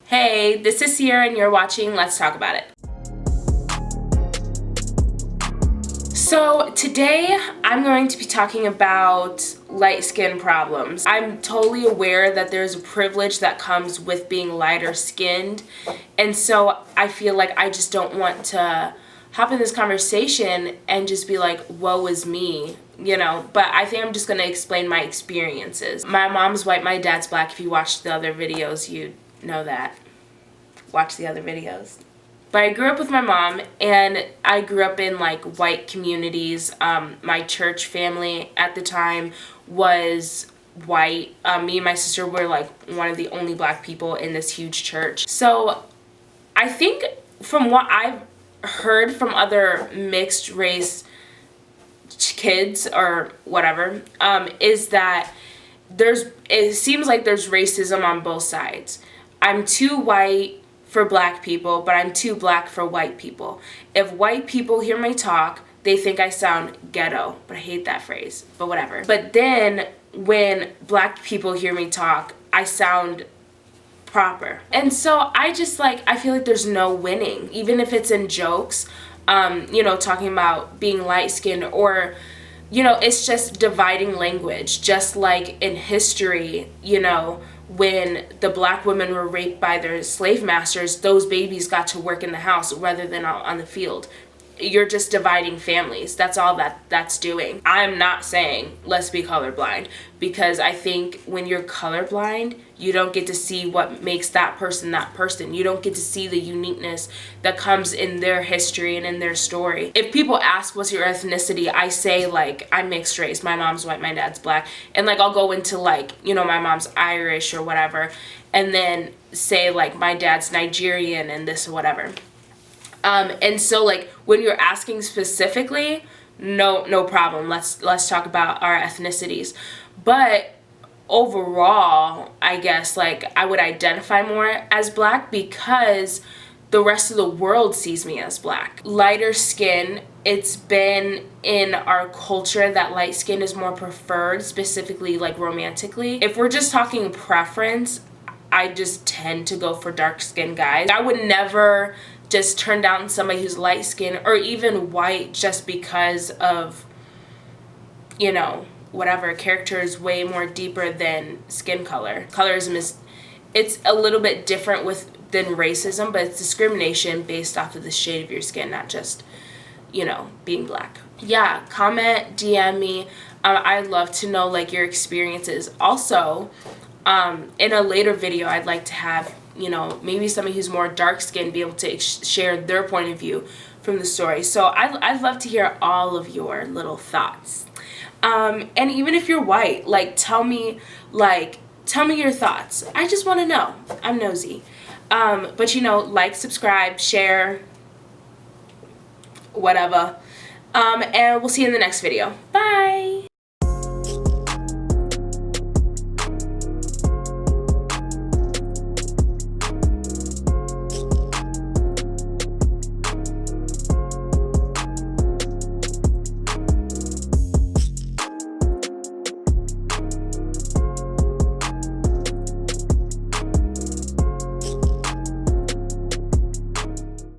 Hey, this is Sierra and you're watching Let's Talk About It. So today I'm going to be talking about light skin problems. I'm totally aware that there's a privilege that comes with being lighter skinned, and so I feel like I just don't want to hop in this conversation and just be like, woe is me, but I think I'm just going to explain my experiences. My mom's white, my dad's black. If you watched the other videos, you know that. Watch the other videos. But I grew up with my mom, and I grew up in like white communities. My church family at the time was white. Me and my sister were like one of the only black people in this huge church. So I think from what I've heard from other mixed race kids or whatever, is that it seems like there's racism on both sides. I'm too white for black people, but I'm too black for white people. If white people hear me talk, they think I sound ghetto, but I hate that phrase, but whatever. But then when black people hear me talk, I sound proper. And so I feel like there's no winning, even if it's in jokes, talking about being light-skinned, or it's just dividing language, just like in history, when the black women were raped by their slave masters, those babies got to work in the house rather than out on the field. You're just dividing families. That's all that's doing. I'm not saying let's be colorblind, because I think when you're colorblind, you don't get to see what makes that person that person. You don't get to see the uniqueness that comes in their history and in their story. If people ask what's your ethnicity, I say like I'm mixed race. My mom's white, my dad's black. And like I'll go into like, my mom's Irish or whatever, and then say like my dad's Nigerian and this or whatever. And so like when you're asking specifically, no problem. Let's talk about our ethnicities. But overall, I guess like I would identify more as black because the rest of the world sees me as black. Lighter skin, it's been in our culture that light skin is more preferred, specifically like romantically. If we're just talking preference, I just tend to go for dark skinned guys. I would never just turn down somebody who's light skinned or even white just because of, whatever. Character is way more deeper than skin color. Colorism it's a little bit different than racism, but it's discrimination based off of the shade of your skin, not just, being black. Yeah, comment, DM me. I'd love to know like your experiences. Also, in a later video, I'd like to have maybe somebody who's more dark-skinned be able to share their point of view from the story. So I'd love to hear all of your little thoughts. And even if you're white, like tell me your thoughts. I just want to know. I'm nosy. But like, subscribe, share, whatever. And we'll see you in the next video. Bye.